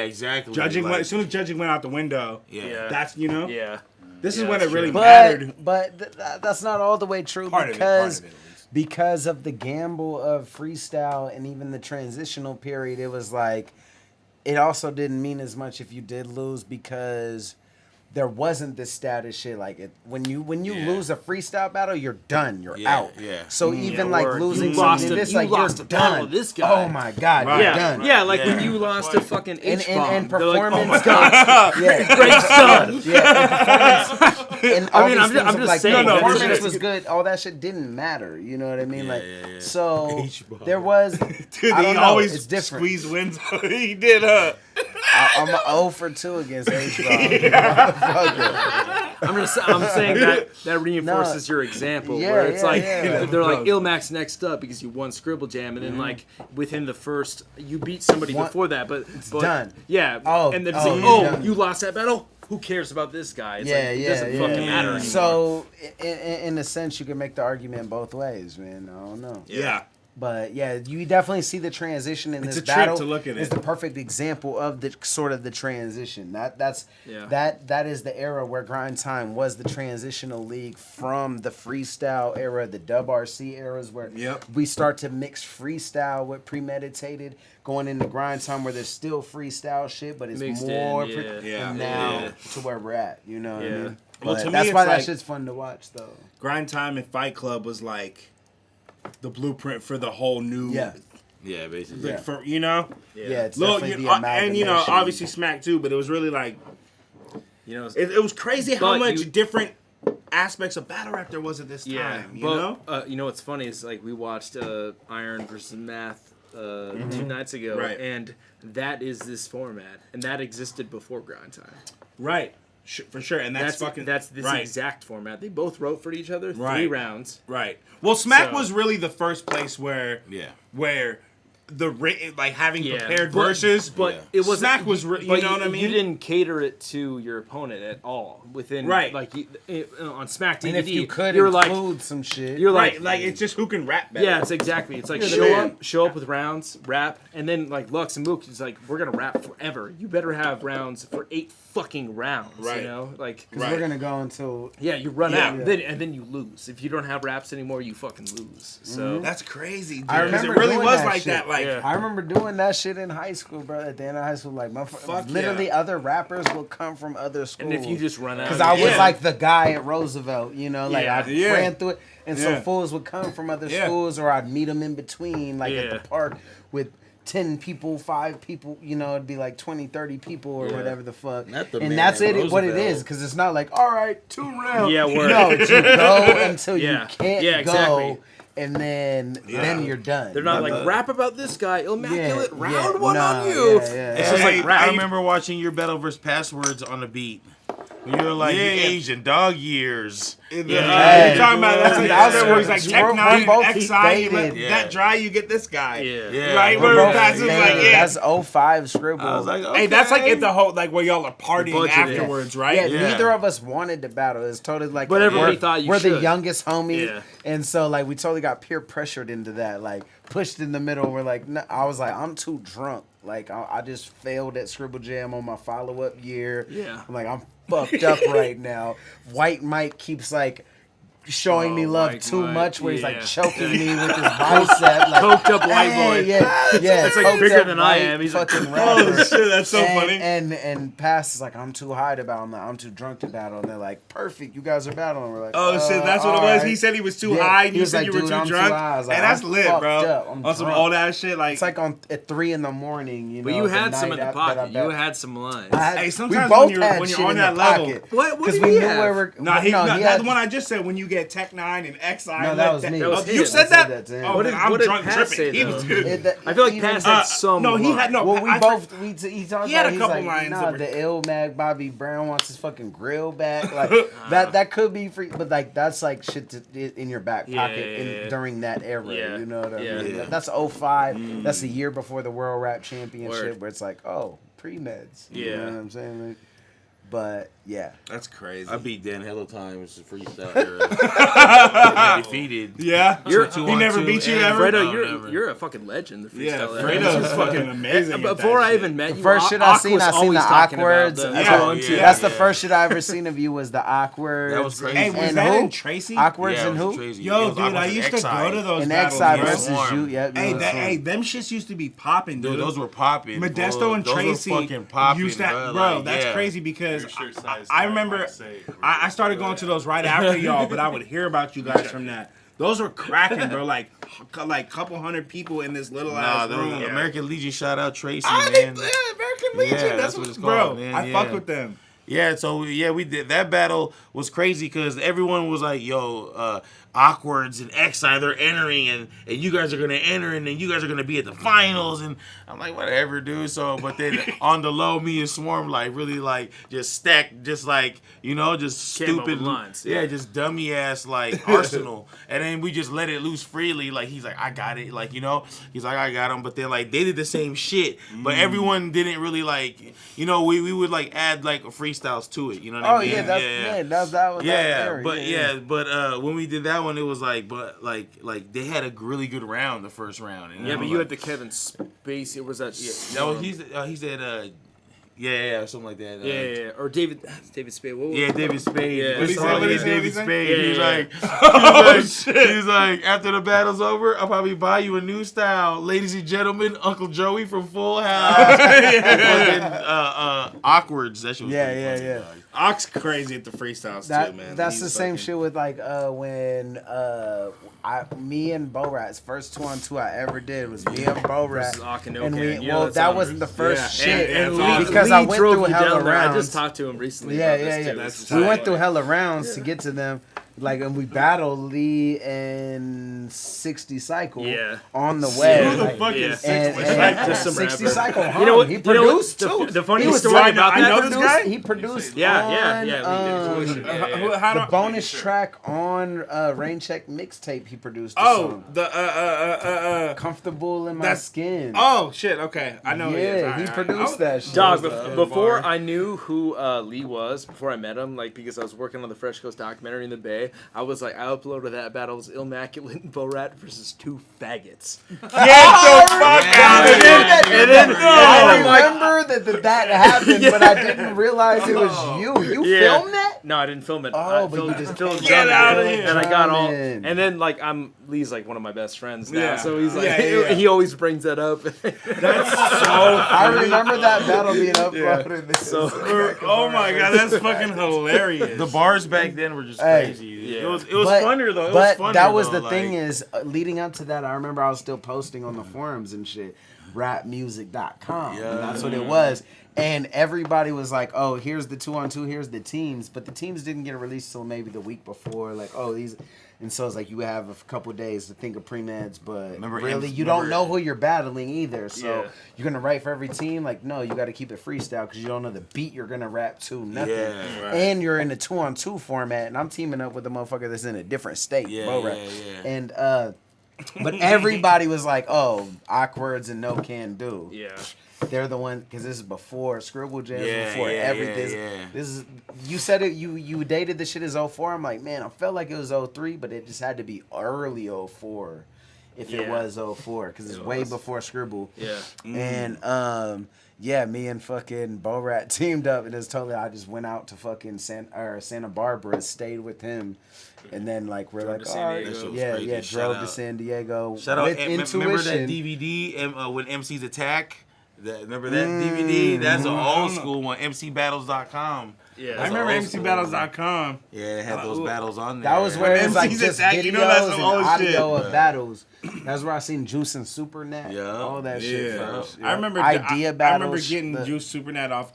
exactly. Judging like, as soon as judging went out the window, yeah. that's you know, Yeah. this is Yeah, when it that's really true. mattered. But that's not all the way true Part of it, because at least. because of the gamble of freestyle and even the transitional period. It was like it also didn't mean as much if you did lose because there wasn't this status shit like it when you Yeah. lose a freestyle battle, you're done, you're Yeah, out. yeah. So even Yeah, like word. losing You lost something a- this, you like lost you're a battle done. with this guy. Oh my god, Right. you're Yeah, done. yeah, like Yeah. when you lost to fucking H-Bomb. And They're like, performance oh my god, yeah. great stud. Yeah, and performance, and all I mean, these I'm things just of, like, saying, the that's performance just- was good. All that shit didn't matter. You know what I mean? Yeah, like, yeah, yeah. so H-bomb. there was. Dude, I he don't know. always It's different. squeeze wins. He did, I'm 0 for 2 against H-Bomb. I'm saying that reinforces your example Yeah, where it's yeah, like yeah. they're like Illmac's next up because you won Scribble Jam and then like within the first you beat somebody One- before that but done. Yeah. Oh, and then it's oh, like, you're oh, done. you lost that battle? Who cares about this guy? It's like, it doesn't fucking matter anymore. So, in a sense, you can make the argument both ways, man. I don't know. yeah. But yeah, you definitely see the transition in It's this a trip battle. to look at It's it. the perfect example of the sort of the transition. That is the era where Grind Time was the transitional league from the freestyle era, the dub RC eras, where Yep. we start to mix freestyle with premeditated, going into Grind Time where there's still freestyle shit, but it's Mixed in, more yeah. Yeah. and now Yeah. to where we're at. You know what I Yeah. mean? Well, But to me, that's it's why that like- shit's fun to watch, though. Grind Time and Fight Club was like the blueprint for the whole new. Yeah. Yeah, basically. Yeah. For you know, Yeah, it's Little, definitely you, the and you know, amalgamation. obviously Smack too, but it was really like You know, it was crazy how But much you- different aspects of battle rap there was at this yeah. time. You But know, you know what's funny is like we watched Iron versus Math 2 nights ago, Right. and that is this format, and that existed before Grind Time. right? For sure, and that's fucking that's this right. exact format. They both wrote for each other 3 Right. rounds. Right. Well, Smack So- was really the first place where the like having prepared but, verses, but it wasn't. Smack was, you but know what I mean? You didn't cater it to your opponent at all within Right. Like on Smack DVD. And if you could you're include some shit. you're right, like it's just who can rap better. yeah, it's exactly. It's like You're the man. show up with rounds, rap, and then like Lux and Mook is like, we're gonna rap forever. You better have rounds for 8 fucking rounds. Right. You know, like Because we're gonna go until yeah, you run Yeah. out, and then you lose. If you don't have raps anymore, you fucking lose. So That's crazy, dude. I 'Cause remember it really doing was that like shit. that. Like, Yeah. I remember doing that shit in high school, bro. At the end of high school, like Fuck literally yeah. other rappers will come from other schools. and if you just run out, because I was Yeah. like the guy at Roosevelt, you know, like Yeah. I Yeah. ran through it, and so Yeah. fools would come from other Yeah. schools, or I'd meet them in between, like at Yeah. the park with 10 people, 5 people, you know, it'd be like 20, 30 people or Yeah. whatever the fuck. Not the And man that's at it, what it Roosevelt. is, because it's not like, all right, 2 rounds. Yeah, word. No, you go until Yeah. you can't Yeah, exactly. go, and then you're done. they're not like rap about this guy, immaculate Yeah, round yeah, one nah, on you. yeah, yeah. It's just Hey, like rap. I remember watching your Battle vs. Passwords on the beat. You're like Asian dog years. You're talking about that's where he's like Tech 9, XI, that dry, you get this guy. Right? Where that's like, that's 05 Scribble. I was like, okay. Hey, that's like at the whole, like where y'all are partying afterwards, right? Yeah, neither of us wanted to battle. It's totally like, but everybody thought you we're should. the youngest homie, and so like we totally got peer pressured into that, like pushed in the middle. We're like, no, I was like, I'm too drunk. Like I just failed at Scribble Jam on my follow-up year. I'm like, I'm fucked up right now. White Mike keeps like showing me love too much, where he's like choking me with his bicep, like coked up white boy. It's like bigger than I am. He's fucking like, oh shit, that's so funny. And Pass is like, I'm too high to battle. I'm too drunk to battle. And they're like, perfect, you guys are battling. We're like, oh shit, that's what it was. He said he was too high, and you said you were too drunk. And that's lit, bro. On some old ass shit, like it's like at 3 in the morning. You know, but you had some in the pocket. You had some lines. Hey, sometimes when you're on that level, what because we knew where we're. No, that's the one I just said. When you get Tech 9 and XI, no, that was me. You said that. Oh, what did drunk Pat tripping. say, He was good. I feel like Pat had some. No, he had no. Well, we both. He talked had about. a couple He's like, lines. nah, the Illmac Bobby Brown wants his fucking grill back. Like that could be free, but like that's like shit in your back pocket during that era. You know what I mean? That's 05. That's a year before the World Rap Championship, where it's like, oh, pre-meds. You know what I'm saying? Like, but yeah, that's crazy. I beat Dan hella times freestyle era. Defeated. Yeah, he never beat you ever. Fredo, you're a fucking legend. The freestyle Fredo's fucking amazing. Before I even met you, the first shit I seen the awkwards. That's the Yeah. first shit I ever seen of you was the awkwards. That was crazy. Hey, was and that who? in Tracy? Awkwards Yeah, and who? Yo, dude, I used to go to those And battles. XI versus you. Hey, them shits used to be popping, dude. Those were popping. Modesto and Tracy used that, bro. That's crazy because I remember I started going to those right after y'all, but I would hear about you guys from that. Those were cracking, bro. Like couple hundred people in this little ass room. American Legion, shout out Tracy, man. American Legion. That's what it's called, bro. man. I fuck with them. Yeah, so we did that battle was crazy because everyone was like, "Yo, Awkwards and XI, they're entering, and you guys are gonna enter, and then you guys are gonna be at the finals." And I'm like, "Whatever, dude." So, but then on the low, me and Swarm like really like just stacked, just like just stupid lines. Yeah, just dummy ass like Arsenal, and then we just let it loose freely. Like he's like, "I got it," like he's like, "I got him," but then like they did the same shit, but everyone didn't really like we would like add like freestyles to it. You know what I mean? But when we did that one, it was like, they had a really good round the first round. And but you had the Kevin Spacey. Was that? Yeah. No, he said something like that. Or David Spade. What was David Spade. Yeah. What he said? David Spade. Yeah. He's like, after the battle's over, I'll probably buy you a new style, ladies and gentlemen. Uncle Joey from Full House. Awkwards. That shit was yeah. Ox crazy at the freestyles too, man. That's the same shit with like when me and Bo Rat's first 2-on-2 I ever did was me and Bo Rat, and that wasn't the first shit because I went through hella rounds. I just talked to him recently. Yeah. We went through hella rounds to get to them. Like, and we battled Lee and 60 Cycle on the way. Who the fuck is 60 Cycle? 60 Cycle, you know what? He produced too. The funny story about that. I know this guy. He produced the bonus track on Rain Check mixtape. He produced. The Comfortable in My Skin. Oh shit! Okay, I know. Yeah, he produced that shit. Dog, before I knew who Lee was, before I met him, like because I was working on the Fresh Coast documentary in the Bay. I was like, I uploaded that battle. It was Illmaculate and Borat versus 2 faggots. Get the fuck out of here! And then I remember that happened, but I didn't realize it was you. You filmed that? No, I didn't film it. Oh, but you just filmed it. Get out of here! And I got all. And then like Lee's like one of my best friends now, so he's like he always brings that up. That's so. I remember that battle being uploaded. Oh my god, that's fucking hilarious. The bars back then were just crazy. Yeah. It was funner though. But that was the thing is leading up to that. I remember I was still posting on the forums and shit. rapmusic.com. And that's what it was. And everybody was like, oh, here's the 2-on-2, here's the teams. But the teams didn't get released till maybe the week before. Like, oh, these. And so it's like you have a couple days to think of pre-meds, but really you don't know who you're battling either. So you're going to write for every team? Like, no, you got to keep it freestyle because you don't know the beat you're going to rap to, nothing. Yeah, right. And you're in a 2-on-2 format, and I'm teaming up with a motherfucker that's in a different state. And, but everybody was like, oh, Awkwards and No Can Do. Yeah. They're the one, because this is before Scribble Jams, before everything. This is, you said it, you dated the shit as 04. I'm like, man, I felt like it was 03, but it just had to be early 04 if it was 04, because it's way before Scribble. Yeah. And, me and fucking Bo Rat teamed up, and it's totally, I just went out to fucking Santa Barbara, stayed with him. And then, like, we're like, all right, drove to San Diego. Shout out, with Intuition. remember that DVD when MCs Attack? Remember that DVD? That's an old school one. MCBattles.com. Yeah, I remember MCBattles.com. Yeah, it had those battles on there. That was where it was like just Attack, videos you know, that's and old audio shit. of battles. That's where I seen Juice and Supernet. all that shit first. I remember Idea battles. I remember getting Juice Supernet off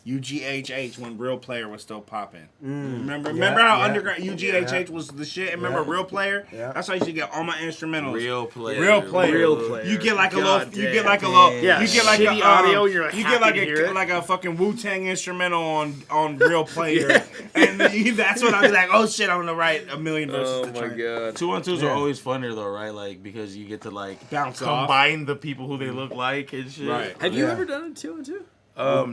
UGHH when Real Player was still popping. Remember how underground UGHH was the shit? And remember Real Player? That's how you should get all my instrumentals. Real Player. Real Player. You get like a little. You get like a little. Yeah. You get like shitty a audio. You're like, you get like a fucking Wu-Tang instrumental on Real Player, and that's what I was like. Oh shit! I'm gonna write a million verses. Oh my god. 2-on-2s are always funner though, right? Like because you get to like bounce combine the people who they look like and shit. Right. Have you ever done a 2-on-2? I mean,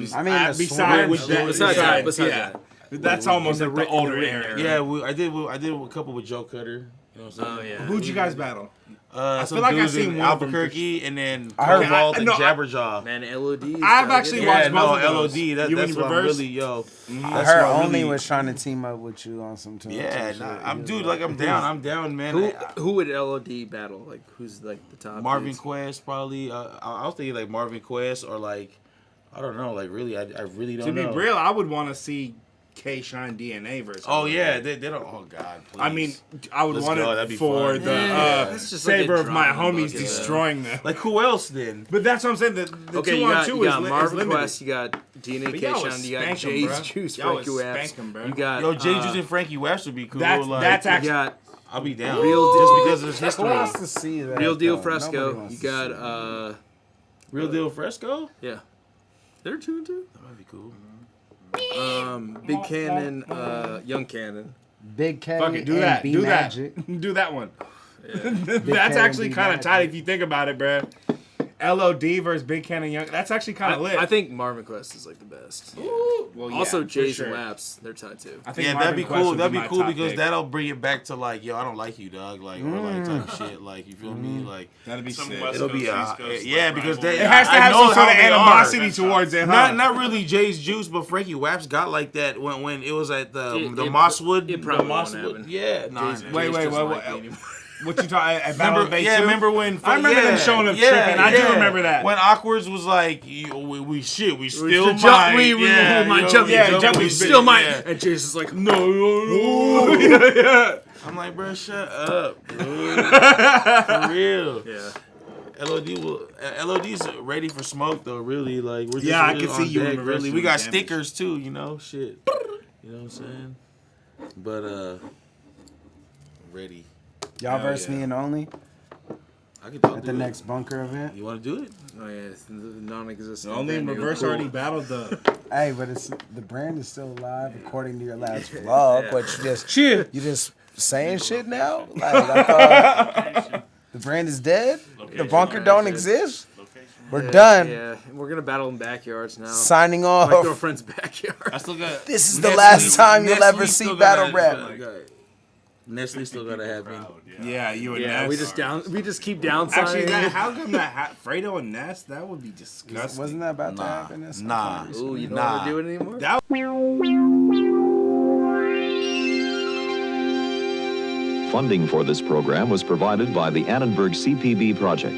besides that, that's almost like the older era. Yeah, I did a couple with Joe Cutter. You know what I'm saying? Who'd you guys battle? I feel like I've seen one of them Albuquerque and then I heard Vault and Jabberjaw. Man, LOD. I've actually watched both of LOD. those. That's what I'm really, I heard Only was trying to team up with you on some 2-on-2 Yeah, shit. I'm down. I'm down, man. Who would LOD battle? Like, who's like the top? Marvin dudes? Quest probably. I was thinking like Marvin Quest or like I don't know. Like really, I really don't know. To be real, I would want to see K Shine DNA versus. Oh yeah, they don't. Oh god, please. I mean, I would want it for fun. the savor of my homies destroying them. Like who else then? But that's what I'm saying. The 2-on-2 you got is Marvin limited. Quest, you got DNA K Shine, you got Jay's Juice, Frankie Waps. You got Jay Juice and Frankie Waps would be cool. That's actually. I'll be down. Real just deal. because there's history. Who wants to see that? Real Deal though? Fresco. You got Real Deal Fresco. Yeah. They're 2-on-2. That might be cool. Big Cannon, Young Cannon. Big K. Fuck it, do and that. B Do Magic. that. Do that one. Yeah. That's actually B kind of Magic. tight if you think about it, bruh. LOD versus Big Cannon Young. That's actually kind of lit. I think Marvin Quest is like the best. Well, yeah, Also, for Jay's sure. and Waps, they're tied too. I think Yeah, Marvin that'd be Quest cool. would That'd be be my cool top because pick. that'll bring it back to like, yo, I don't like you, dog. Like, or like type shit. Like, you feel me? Like, That'd be sick. it'll be East Coast, yeah, like, because rivalry. they It has to I have know some sort of how they animosity are. towards it, huh? Not really Jay's Juice, but Frankie Waps got like that when it was at the It Mosswood. it probably the won't Mosswood. happen. Yeah, nah. Jay's- Wait, Jay's wait, doesn't wait, like me wait. anymore. What you talking at Battle of Bay 2? Remember when? I remember them showing up tripping. I do remember that. When Awkwards was like, we still We might. might jump. We still might. And Jay's is like, no. I'm like, bro, shut up, dude. For real. Yeah. LOD's ready for smoke though. Really, like we're just Yeah, I really can see on you deck, reversing really. We the got damage. stickers too, you know, shit. You know what I'm saying? But ready. Y'all verse me and Only I can talk at the next bunker event. You want to do it? Oh yeah, it's the non-existent. Only in reverse already battled the. Hey, but it's the brand is still alive according to your last vlog. But you just saying shit now. Like I thought the brand is dead. The bunker don't exist. We're done. Yeah, we're gonna battle in backyards now. Signing off. My girlfriend's backyard. I still got. This is the last time you'll ever see still battle gotta- rap. Nestle still gotta have me. Yeah, you and Yeah, Ness. we just keep downsizing. Actually, how come that Fredo and Ness? That would be disgusting. Wasn't that about to happen? At some point? Ooh, you don't want to do it anymore? That Funding for this program was provided by the Annenberg CPB Project.